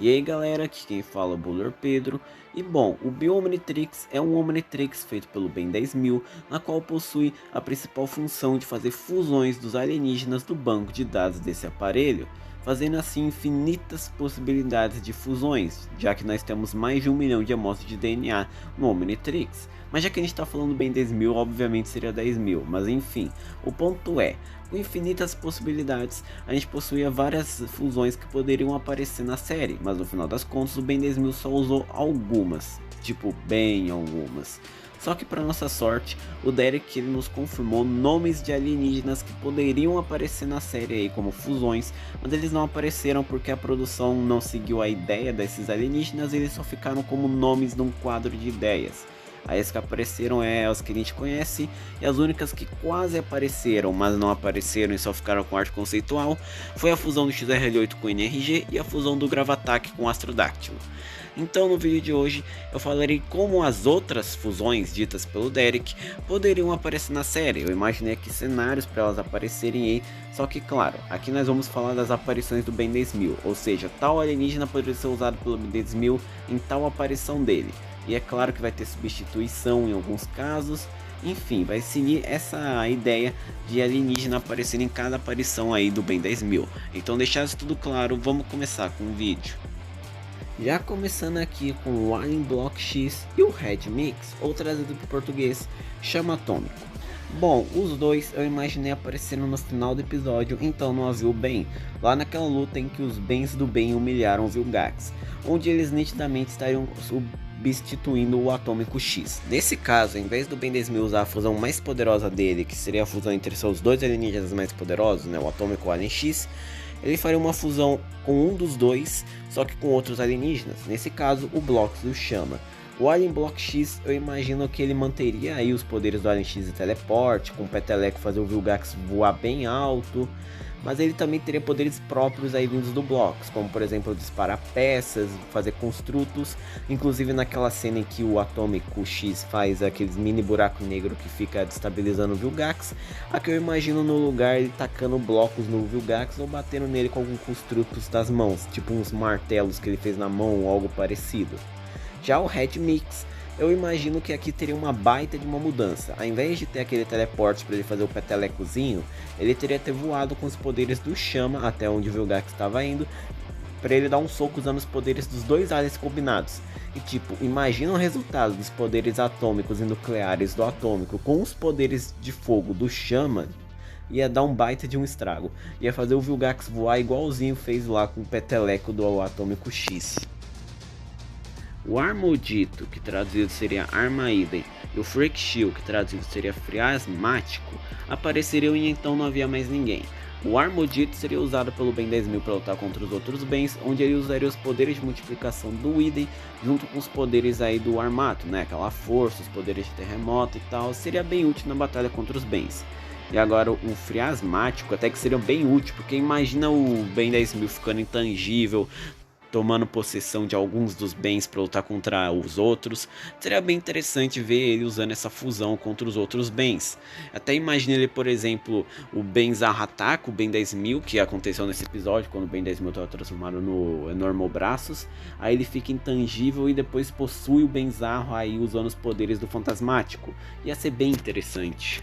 E aí galera, aqui quem fala é o Buller Pedro. E bom, o Bio-Omnitrix é um Omnitrix feito pelo Ben 10.000, na qual possui a principal função de fazer fusões dos alienígenas do banco de dados desse aparelho, fazendo assim infinitas possibilidades de fusões, já que nós temos mais de 1 milhão de amostras de DNA no Omnitrix. Mas já que a gente está falando bem 10.000, obviamente seria 10.000, mas enfim, o ponto é, com infinitas possibilidades, a gente possuía várias fusões que poderiam aparecer na série, mas no final das contas o Ben 10.000 só usou algumas, tipo bem algumas. Só que para nossa sorte, o Derek ele nos confirmou nomes de alienígenas que poderiam aparecer na série aí como fusões, mas eles não apareceram porque a produção não seguiu a ideia desses alienígenas e eles só ficaram como nomes num quadro de ideias. As que apareceram as que a gente conhece, e as únicas que quase apareceram, mas não apareceram e só ficaram com arte conceitual, foi a fusão do XRL8 com o NRG e a fusão do Gravatac com o Astrodáctilo. Então no vídeo de hoje eu falarei como as outras fusões ditas pelo Derek poderiam aparecer na série. Eu imaginei aqui cenários para elas aparecerem aí, só que claro, aqui nós vamos falar das aparições do Ben 10.000, ou seja, tal alienígena poderia ser usado pelo Ben 10.000 em tal aparição dele. E é claro que vai ter substituição em alguns casos, enfim, vai seguir essa ideia de alienígena aparecer em cada aparição aí do Ben 10.000. Então deixado isso tudo claro, vamos começar com o vídeo. Já começando aqui com o Alien Block X e o Red Mix, ou trazido para o português, Chama Atômico. Bom, os dois eu imaginei aparecendo no final do episódio, então não havia o Ben, lá naquela luta em que os Bens do Ben humilharam os Vilgax, onde eles nitidamente estariam substituindo o Atômico X. Nesse caso, em vez do Ben 10.000 usar a fusão mais poderosa dele, que seria a fusão entre seus dois alienígenas mais poderosos, né, o Atômico e o Alien X, ele faria uma fusão com um dos dois, só que com outros alienígenas, nesse caso o Blox do Chama. O Alien Block X, eu imagino que ele manteria aí os poderes do Alien X de teleporte, com o Peteleco fazer o Vilgax voar bem alto, mas ele também teria poderes próprios aí vindos do Blox, como por exemplo disparar peças, fazer construtos, inclusive naquela cena em que o Atômico X faz aqueles mini buraco negro que fica destabilizando o Vilgax, aqui eu imagino no lugar ele tacando blocos no Vilgax ou batendo nele com alguns construtos das mãos, tipo uns martelos que ele fez na mão ou algo parecido. Já o Red Mix, eu imagino que aqui teria uma baita de uma mudança. Ao invés de ter aquele teleporte para ele fazer o petelecozinho, ele teria ter voado com os poderes do Chama até onde o Vilgax estava indo, para ele dar um soco usando os poderes dos dois aliens combinados. E tipo, imagina o resultado dos poderes atômicos e nucleares do Atômico com os poderes de fogo do Chama. Ia dar um baita de um estrago. Ia fazer o Vilgax voar igualzinho fez lá com o peteleco do Atômico X. O Armodito, que traduzido seria Arma Idem, e o Freak Shield, que traduzido seria Friasmático, apareceriam e então não havia mais ninguém. O Armodito seria usado pelo Ben 10.000 para lutar contra os outros Bens, onde ele usaria os poderes de multiplicação do Idem junto com os poderes aí do Armato, né? Aquela força, os poderes de terremoto e tal, seria bem útil na batalha contra os Bens. E agora o Friasmático até que seria bem útil, porque imagina o Ben 10.000 ficando intangível, tomando possessão de alguns dos bens para lutar contra os outros. Seria bem interessante ver ele usando essa fusão contra os outros bens. Até imagine ele, por exemplo, o Ben Zarratak, o Ben 10.000, que aconteceu nesse episódio, quando o Ben 10.000 estava transformado no Enormobraços. Aí ele fica intangível e depois possui o Ben Zarro aí usando os poderes do Fantasmático. Ia ser bem interessante.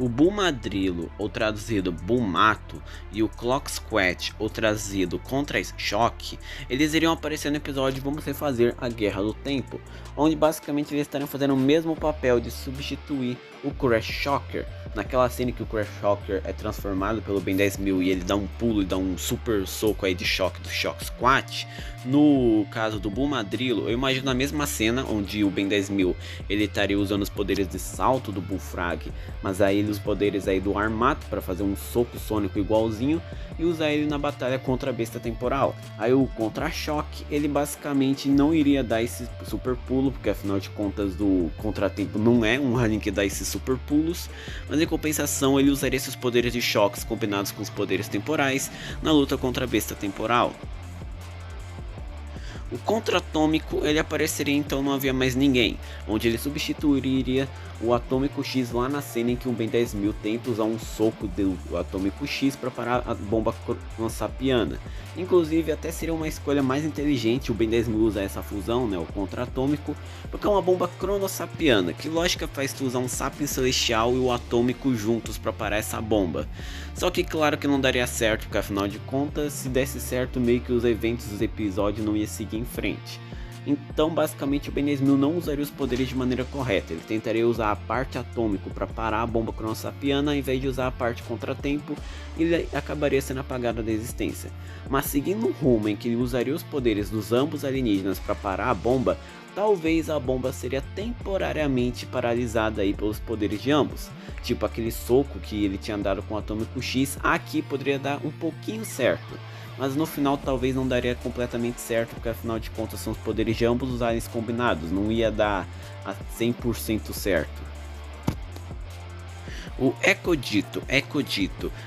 O Bumadrilo, ou traduzido Bumato, e o Clock Squat, ou traduzido Contra-Choque, eles iriam aparecer no episódio Vamos Refazer a Guerra do Tempo, onde basicamente eles estariam fazendo o mesmo papel de substituir o Crash Shocker. Naquela cena que o Crash Shocker é transformado pelo Ben 10.000 e ele dá um pulo e dá um super soco aí de choque do Shock Squat. No caso do Bumadrilo, eu imagino a mesma cena onde o Ben 10.000 ele estaria usando os poderes de salto do Bullfrag, mas aí os poderes aí do Armato para fazer um soco sônico igualzinho e usar ele na batalha contra a besta temporal. Aí o Contra-Choque, ele basicamente não iria dar esse super pulo, porque afinal de contas do Contratempo não é um alien que dá esses super pulos, mas em compensação ele usaria esses poderes de choques combinados com os poderes temporais na luta contra a besta temporal. O contra-atômico ele apareceria então não havia mais ninguém, onde ele substituiria o Atômico X lá na cena em que o Ben 10.000 tenta usar um soco do Atômico X para parar a bomba cronossapiana. Inclusive até seria uma escolha mais inteligente o Ben 10.000 usar essa fusão, né, o contra-atômico, porque é uma bomba cronossapiana. Que lógica faz tu usar um Sapien Celestial e o Atômico juntos para parar essa bomba? Só que claro que não daria certo, porque afinal de contas, se desse certo meio que os eventos dos episódios não ia seguir em frente. Então basicamente o Ben 10.000 não usaria os poderes de maneira correta, ele tentaria usar a parte atômico para parar a bomba cronossapiana ao invés de usar a parte contratempo, e ele acabaria sendo apagado da existência. Mas seguindo um rumo em que ele usaria os poderes dos ambos alienígenas para parar a bomba, talvez a bomba seria temporariamente paralisada aí pelos poderes de ambos. Tipo aquele soco que ele tinha dado com o Atômico X, aqui poderia dar um pouquinho certo. Mas no final talvez não daria completamente certo, porque afinal de contas são os poderes de ambos os aliens combinados, não ia dar a 100% certo. O Ecodito,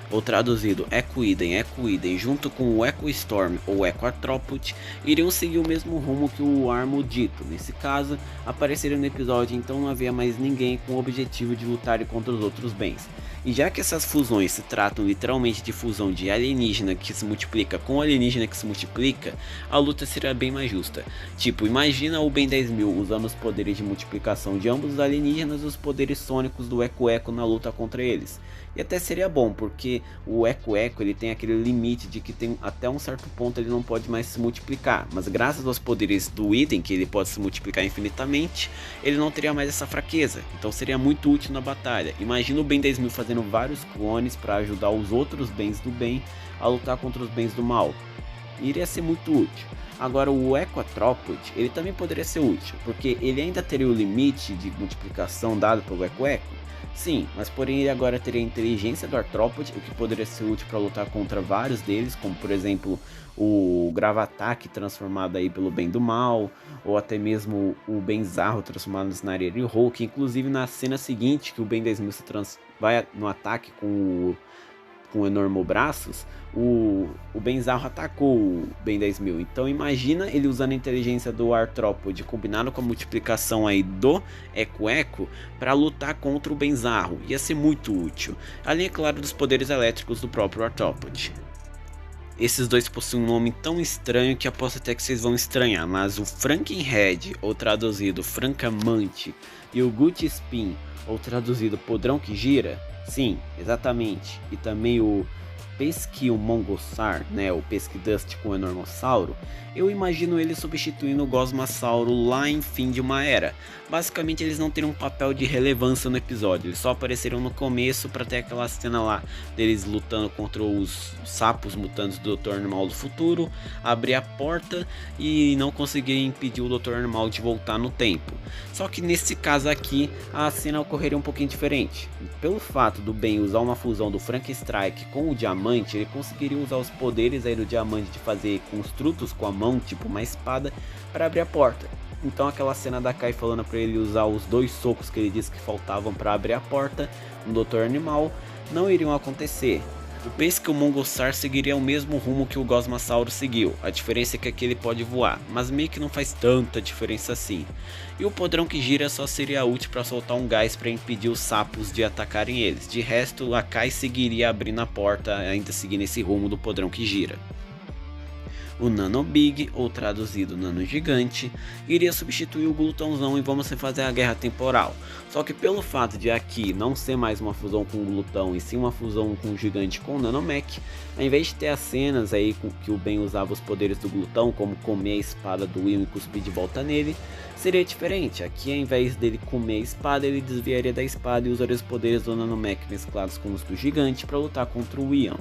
ou traduzido Echo-Idem, junto com o Echo-Storm ou Echo-Arthropod, iriam seguir o mesmo rumo que o Armodito. Nesse caso, apareceram no episódio, então não havia mais ninguém com o objetivo de lutar contra os outros bens. E já que essas fusões se tratam literalmente de fusão de alienígena que se multiplica com alienígena que se multiplica, a luta seria bem mais justa. Tipo, imagina o Ben 10.000 usando os poderes de multiplicação de ambos os alienígenas e os poderes sônicos do Echo na luta contra eles. E até seria bom, porque o Echo ele tem aquele limite de que tem até um certo ponto ele não pode mais se multiplicar, mas graças aos poderes do Idem, que ele pode se multiplicar infinitamente, ele não teria mais essa fraqueza, então seria muito útil na batalha. Imagina o Ben 10.000 fazendo vários clones para ajudar os outros bens do bem a lutar contra os bens do mal. Iria ser muito útil. Agora o Echo-Arthropod, ele também poderia ser útil, porque ele ainda teria o limite de multiplicação dado pelo Echo. Sim, mas porém ele agora teria a inteligência do Arthropod, o que poderia ser útil para lutar contra vários deles, como por exemplo o Gravataque transformado aí pelo bem do mal, ou até mesmo o Benzarro transformado no Snarere Hulk, inclusive na cena seguinte que o Ben 10.000 vai no ataque com o Enormobraços, o Benzarro atacou o Ben 10.000. Então imagina ele usando a inteligência do Arthropod combinado com a multiplicação aí do Echo para lutar contra o Benzarro. Ia ser muito útil. Além, é claro, dos poderes elétricos do próprio Arthropod. Esses dois possuem um nome tão estranho que aposto até que vocês vão estranhar, mas o Frankenhead, ou traduzido Francamante, e o Gutspin, ou traduzido Podrão que Gira, sim, exatamente, e também o Pesquimongossaur, né, o Pesquidust com o Enormossauro, eu imagino ele substituindo o Gosmasauro lá em Fim de uma Era. Basicamente eles não teriam um papel de relevância no episódio, eles só apareceram no começo para ter aquela cena lá deles lutando contra os sapos mutantes do Dr. Animal do futuro, abrir a porta e não conseguir impedir o Dr. Animal de voltar no tempo. Só que nesse caso aqui a cena ocorreria um pouquinho diferente. Pelo fato do Ben usar uma fusão do Frankenstrike com o Diamante, ele conseguiria usar os poderes aí do Diamante de fazer construtos com a mão, tipo uma espada, para abrir a porta. Então aquela cena da Kai falando para ele usar os dois socos que ele disse que faltavam para abrir a porta no Dr. Animal não iriam acontecer. O Pesquimongossauro seguiria o mesmo rumo que o Gosmasauro seguiu, a diferença é que aqui ele pode voar, mas meio que não faz tanta diferença assim. E o Podrão que Gira só seria útil para soltar um gás para impedir os sapos de atacarem eles, de resto a Kai seguiria abrindo a porta, ainda seguindo esse rumo do Podrão que Gira. O Nano Big, ou traduzido Nano Gigante, iria substituir o Glutãozão e vamos refazer a Guerra Temporal. Só que pelo fato de aqui não ser mais uma fusão com o Glutão e sim uma fusão com o Gigante com o Nanomech, ao invés de ter as cenas aí com que o Ben usava os poderes do Glutão, como comer a espada do Will e cuspir de volta nele, seria diferente. Aqui ao invés dele comer a espada, ele desviaria da espada e usaria os poderes do Nanomech mesclados com os do Gigante para lutar contra o Ian.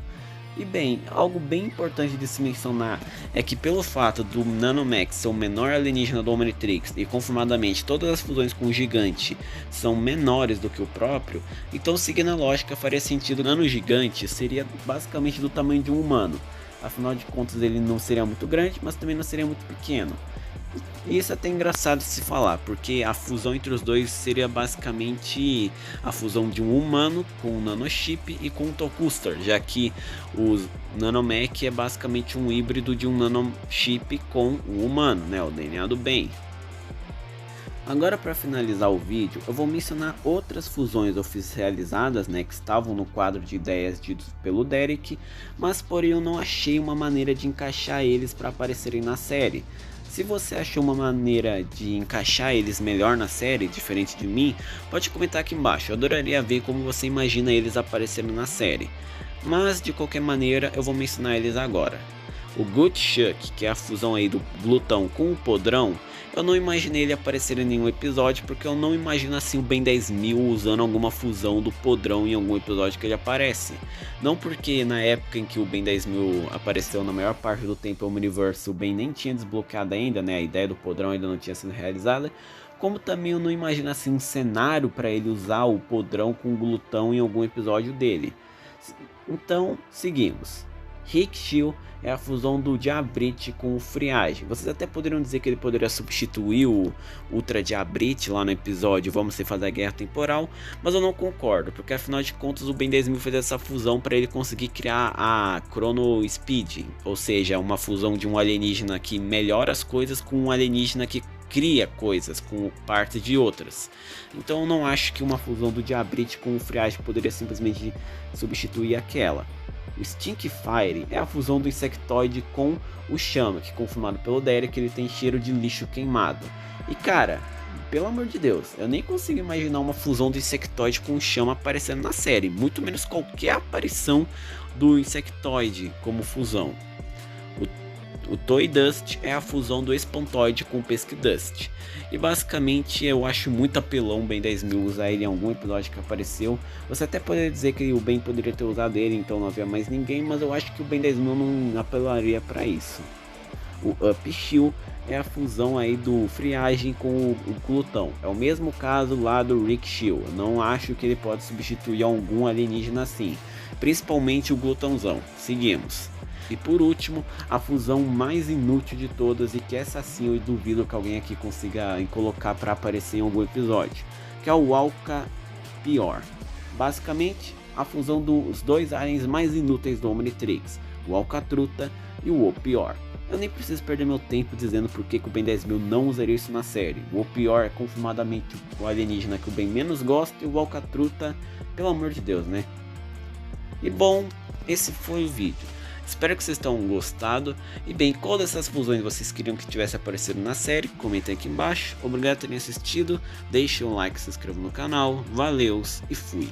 E bem, algo bem importante de se mencionar é que pelo fato do Nanomech ser o menor alienígena do Omnitrix e conformadamente todas as fusões com o Gigante são menores do que o próprio, então seguindo a lógica faria sentido o Nano Gigante seria basicamente do tamanho de um humano. Afinal de contas ele não seria muito grande, mas também não seria muito pequeno. E isso é até engraçado de se falar, porque a fusão entre os dois seria basicamente a fusão de um humano com um nanochip e com um Tokustar, já que o Nanomech é basicamente um híbrido de um nanochip com o humano, né, o DNA do bem. Agora, para finalizar o vídeo, eu vou mencionar outras fusões oficializadas, né, que estavam no quadro de ideias dito pelo Derek, mas porém eu não achei uma maneira de encaixar eles para aparecerem na série. Se você achou uma maneira de encaixar eles melhor na série, diferente de mim, pode comentar aqui embaixo, eu adoraria ver como você imagina eles aparecendo na série. Mas de qualquer maneira, eu vou mencionar eles agora. O Gottschalk, que é a fusão aí do glutão com o podrão, eu não imaginei ele aparecer em nenhum episódio, porque eu não imagino assim o Ben 10.000 usando alguma fusão do podrão em algum episódio que ele aparece. Não porque na época em que o Ben 10.000 apareceu na maior parte do tempo no universo, o Ben nem tinha desbloqueado ainda, né? A ideia do podrão ainda não tinha sido realizada. Como também eu não imagino assim um cenário para ele usar o podrão com o glutão em algum episódio dele. Então, seguimos. Rick Shield é a fusão do Diabrite com o Friagem. Vocês até poderiam dizer que ele poderia substituir o Ultra Diabrite lá no episódio Vamos Se Fazer a Guerra Temporal, mas eu não concordo, porque afinal de contas o Ben 10.000 fez essa fusão para ele conseguir criar a Chrono Speed, ou seja, uma fusão de um alienígena que melhora as coisas com um alienígena que cria coisas com partes de outras. Então eu não acho que uma fusão do Diabrite com o Friagem poderia simplesmente substituir aquela. O Stinkfire é a fusão do Insectoide com o Chama, que confirmado pelo Derek, ele tem cheiro de lixo queimado. E cara, pelo amor de Deus, eu nem consigo imaginar uma fusão do Insectoide com o Chama aparecendo na série, muito menos qualquer aparição do Insectoide como fusão. O Toy Dust é a fusão do Espantoide com o Pesquidust. E basicamente eu acho muito apelão o Ben 10.000 usar ele em algum episódio que apareceu. Você até poderia dizer que o Ben poderia ter usado ele, então não havia mais ninguém, mas eu acho que o Ben 10.000 não apelaria para isso. O Up Shield é a fusão aí do Friagem com o Glutão. É o mesmo caso lá do Rick Shield. Eu não acho que ele pode substituir algum alienígena assim, principalmente o Glutãozão. Seguimos. E por último, a fusão mais inútil de todas, e que essa sim eu duvido que alguém aqui consiga colocar para aparecer em algum episódio, que é o Alka Pior. Basicamente, a fusão dos dois aliens mais inúteis do Omnitrix, o Alcatruta e o Pior. Eu nem preciso perder meu tempo dizendo por que o Ben 10.000 não usaria isso na série. O Pior é confirmadamente o alienígena que o Ben menos gosta, e o Alcatruta, pelo amor de Deus, né? E bom, esse foi o vídeo. Espero que vocês tenham gostado. E bem, qual dessas fusões vocês queriam que tivesse aparecido na série? Comentem aqui embaixo. Obrigado por terem assistido. Deixem um like, se inscrevam no canal. Valeus e fui!